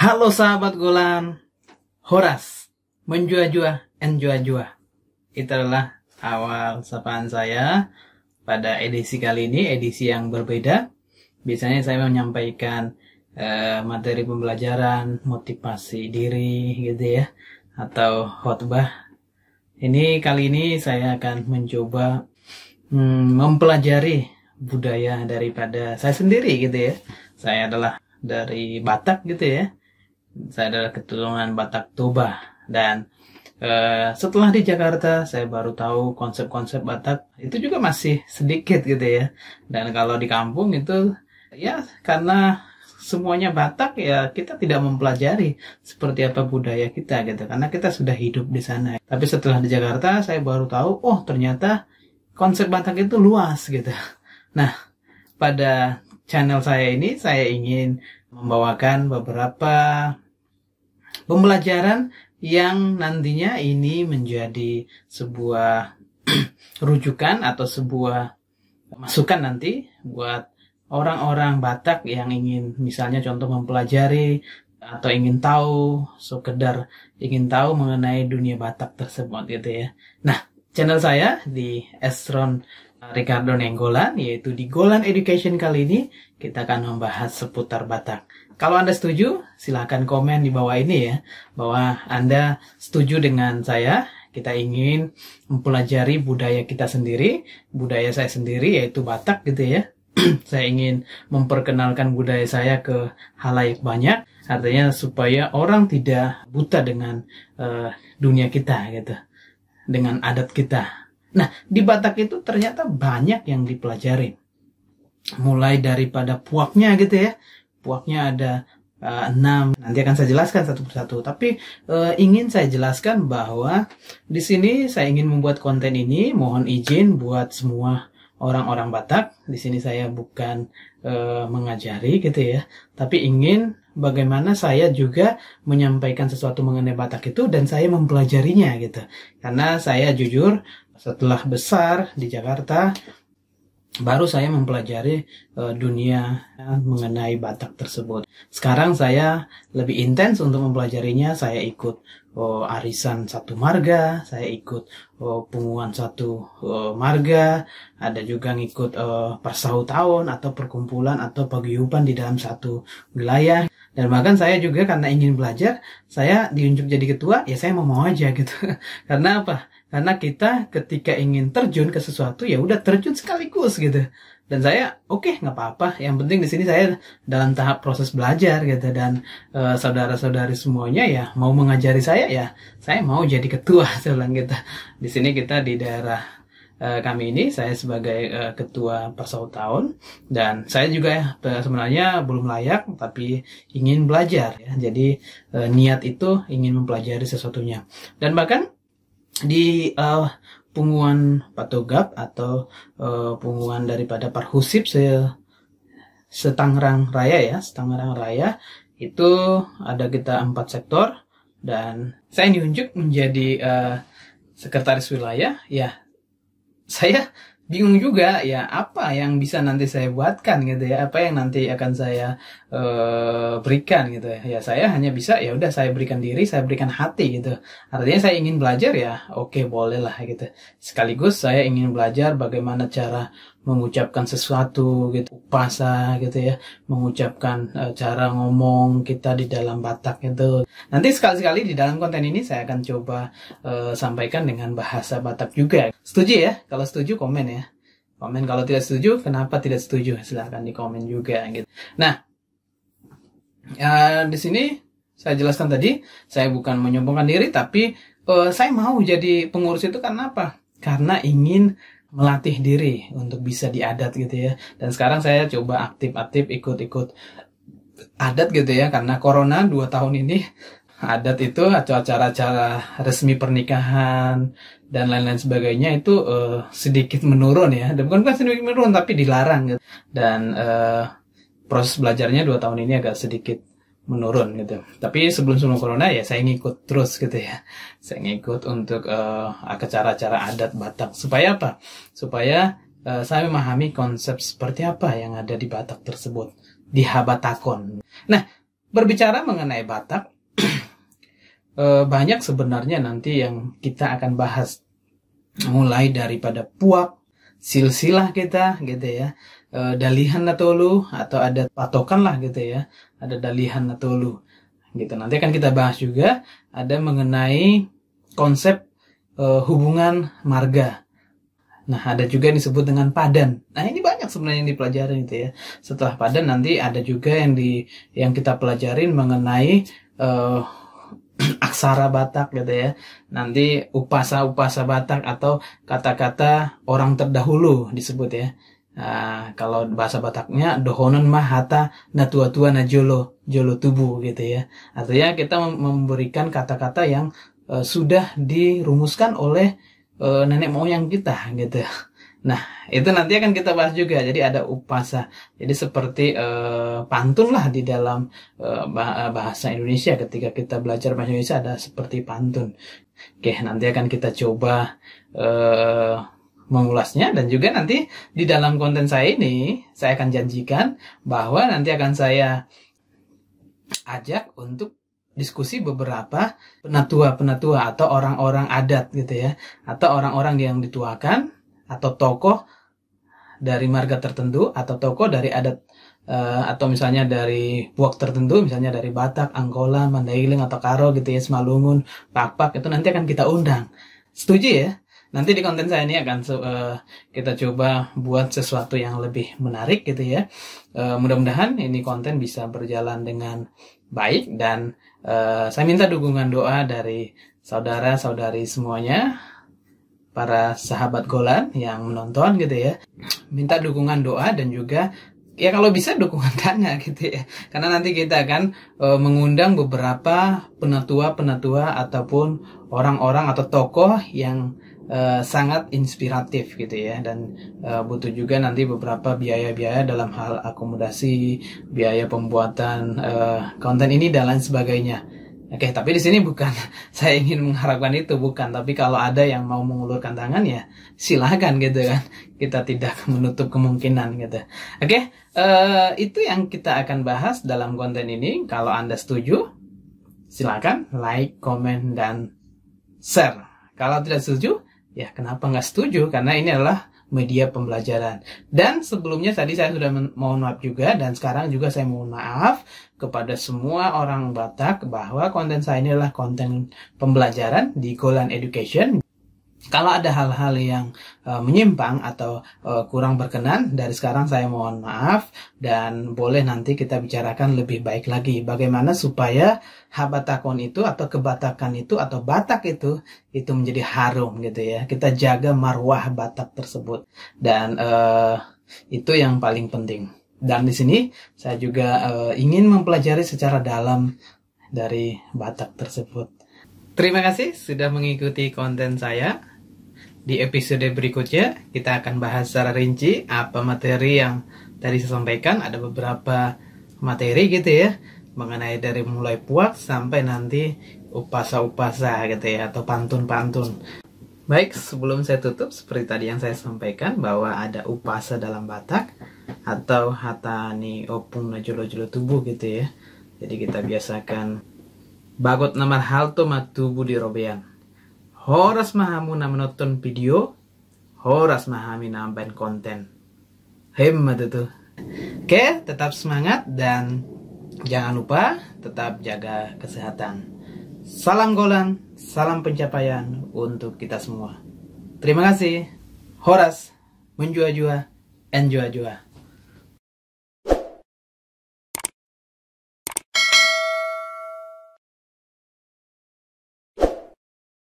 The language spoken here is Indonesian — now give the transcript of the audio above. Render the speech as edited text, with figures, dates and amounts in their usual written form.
Halo sahabat Golan, Horas, menjua-jua, enjua-jua. Itu adalah awal sapaan saya pada edisi kali ini, edisi yang berbeda. Biasanya saya menyampaikan materi pembelajaran, motivasi diri gitu ya, atau khotbah. Kali ini saya akan mencoba mempelajari budaya daripada saya sendiri gitu ya. Saya adalah dari Batak gitu ya. Saya adalah keturunan Batak Toba, dan setelah di Jakarta saya baru tahu konsep-konsep Batak itu juga masih sedikit gitu ya. Dan kalau di kampung itu ya karena semuanya Batak ya kita tidak mempelajari seperti apa budaya kita gitu, karena kita sudah hidup di sana. Tapi setelah di Jakarta saya baru tahu, oh ternyata konsep Batak itu luas gitu. Nah, pada channel saya ini saya ingin membawakan beberapa pembelajaran yang nantinya ini menjadi sebuah rujukan atau sebuah masukan nanti buat orang-orang Batak yang ingin misalnya contoh mempelajari atau ingin tahu, sekedar ingin tahu mengenai dunia Batak tersebut gitu ya. Nah, channel saya di Esron Ricardo Nenggolan, yaitu di Golan Education kali ini kita akan membahas seputar Batak. Kalau Anda setuju, silahkan komen di bawah ini ya, bahwa Anda setuju dengan saya. Kita ingin mempelajari budaya kita sendiri, budaya saya sendiri yaitu Batak gitu ya. Saya ingin memperkenalkan budaya saya ke halayak banyak, artinya supaya orang tidak buta dengan dunia kita gitu, dengan adat kita. Nah, di Batak itu ternyata banyak yang dipelajari. Mulai daripada puaknya gitu ya. Puaknya ada 6, nanti akan saya jelaskan satu persatu. Tapi ingin saya jelaskan bahwa di sini saya ingin membuat konten ini, mohon izin buat semua orang-orang Batak. Di sini saya bukan mengajari gitu ya, tapi ingin bagaimana saya juga menyampaikan sesuatu mengenai Batak itu dan saya mempelajarinya gitu. Karena saya jujur setelah besar di Jakarta baru saya mempelajari dunia mengenai Batak tersebut. Sekarang saya lebih intens untuk mempelajarinya. Saya ikut arisan satu marga, saya ikut punguan satu marga, ada juga ngikut persautawan atau perkumpulan atau paguyuban di dalam satu wilayah. Dan bahkan saya juga karena ingin belajar, saya diunjuk jadi ketua, ya saya mau aja gitu. Karena apa? Karena kita ketika ingin terjun ke sesuatu ya udah terjun sekaligus gitu. Dan saya oke, nggak apa-apa. Yang penting di sini saya dalam tahap proses belajar gitu, dan saudara-saudari semuanya ya mau mengajari saya ya saya mau jadi ketua selang kita. Di sini kita di daerah kami ini saya sebagai ketua persautawan, dan saya juga sebenarnya belum layak tapi ingin belajar ya. Jadi niat itu ingin mempelajari sesuatunya. Dan bahkan di punguan Patogap atau punguan daripada Parhusip Setangerang Raya ya, Setangerang Raya itu ada kita 4 sektor, dan saya diunjuk menjadi sekretaris wilayah ya. Saya bingung juga ya apa yang bisa nanti saya buatkan gitu ya, apa yang nanti akan saya berikan gitu ya. Ya saya hanya bisa ya udah saya berikan diri, saya berikan hati gitu. Artinya saya ingin belajar ya oke, boleh lah gitu. Sekaligus saya ingin belajar bagaimana cara mengucapkan sesuatu gitu, upasa gitu ya, mengucapkan cara ngomong kita di dalam Batak itu. Nanti sekali-sekali di dalam konten ini saya akan coba sampaikan dengan bahasa Batak juga. Setuju ya? Kalau setuju komen ya. Komen kalau tidak setuju, kenapa tidak setuju? Silahkan di komen juga gitu. Nah, di sini saya jelaskan tadi, saya bukan menyombongkan diri, tapi saya mau jadi pengurus itu karena apa? Karena ingin melatih diri untuk bisa diadat gitu ya. Dan sekarang saya coba aktif-aktif ikut-ikut adat gitu ya, karena corona 2 tahun ini adat itu atau acara-acara resmi pernikahan dan lain-lain sebagainya itu sedikit menurun ya. Dan bukan sedikit menurun tapi dilarang gitu. Dan proses belajarnya 2 tahun ini agak sedikit menurun gitu. Tapi sebelum corona ya saya ngikut terus gitu ya. Saya ngikut untuk acara-acara adat Batak. Supaya apa? Supaya saya memahami konsep seperti apa yang ada di Batak tersebut, di Habatakon. Nah, Berbicara mengenai Batak, banyak sebenarnya nanti yang kita akan bahas. Mulai daripada puak, silsilah kita gitu ya, dalihan natolu, atau ada patokan lah gitu ya, ada dalihan natolu gitu. Nanti akan kita bahas juga ada mengenai konsep hubungan marga. Nah, ada juga yang disebut dengan padan. Nah, ini banyak sebenarnya yang dipelajari gitu ya. Setelah padan nanti ada juga yang kita pelajarin mengenai aksara Batak gitu ya. Nanti upasa Batak atau kata-kata orang terdahulu disebut ya. Nah, kalau bahasa Bataknya dohonon mah hata natua-tua na jolo tubuh gitu ya. Artinya kita memberikan kata-kata yang sudah dirumuskan oleh nenek moyang kita gitu. Nah, itu nanti akan kita bahas juga. Jadi ada upasa. Jadi seperti pantun lah di dalam bahasa Indonesia. Ketika kita belajar bahasa Indonesia ada seperti pantun. Oke, nanti akan kita coba mengulasnya. Dan juga nanti di dalam konten saya ini, saya akan janjikan bahwa nanti akan saya ajak untuk diskusi beberapa penatua atau orang-orang adat gitu ya. Atau orang-orang yang dituakan, atau tokoh dari marga tertentu, atau tokoh dari adat, atau misalnya dari puak tertentu, misalnya dari Batak, Angkola, Mandailing, atau Karo gitu ya, Simalungun, Pakpak, itu nanti akan kita undang. Setuju ya? Nanti di konten saya ini akan kita coba buat sesuatu yang lebih menarik gitu ya. Mudah-mudahan ini konten bisa berjalan dengan baik, dan saya minta dukungan doa dari saudara-saudari semuanya, para sahabat Golan yang menonton gitu ya. Minta dukungan doa dan juga ya kalau bisa dukungan dana gitu ya. Karena nanti kita akan mengundang beberapa penatua ataupun orang-orang atau tokoh yang sangat inspiratif gitu ya. Dan butuh juga nanti beberapa biaya-biaya dalam hal akomodasi, biaya pembuatan konten ini dan lain sebagainya. Oke, tapi di sini bukan saya ingin mengharapkan itu, bukan. Tapi kalau ada yang mau mengulurkan tangan ya silahkan gitu kan. Kita tidak menutup kemungkinan gitu. Oke, itu yang kita akan bahas dalam konten ini. Kalau Anda setuju, silakan like, komen, dan share. Kalau tidak setuju, ya kenapa nggak setuju? Karena ini adalah media pembelajaran. Dan sebelumnya tadi saya sudah mohon maaf juga, dan sekarang juga saya mohon maaf kepada semua orang Batak bahwa konten saya ini adalah konten pembelajaran di Golan Education. Kalau ada hal-hal yang menyimpang atau kurang berkenan, dari sekarang saya mohon maaf, dan boleh nanti kita bicarakan lebih baik lagi bagaimana supaya Habatakon itu atau kebatakan itu atau Batak itu menjadi harum gitu ya. Kita jaga marwah Batak tersebut, dan itu yang paling penting. Dan di sini saya juga ingin mempelajari secara dalam dari Batak tersebut. Terima kasih sudah mengikuti konten saya. Di episode berikutnya kita akan bahas secara rinci apa materi yang tadi saya sampaikan. Ada beberapa materi gitu ya, mengenai dari mulai puak sampai nanti upasa-upasa gitu ya, atau pantun-pantun. Baik, sebelum saya tutup, seperti tadi yang saya sampaikan bahwa ada upasa dalam Batak atau hatani opung na jolo-jolo tubuh gitu ya. Jadi kita biasakan bagot namar halto matubu di robean. Horas mahamu na menonton video, horas mahami nambahin konten. Hemat itu. Oke, tetap semangat dan jangan lupa tetap jaga kesehatan. Salam Golan, salam pencapaian untuk kita semua. Terima kasih. Horas, menjua-jua, enjua-jua.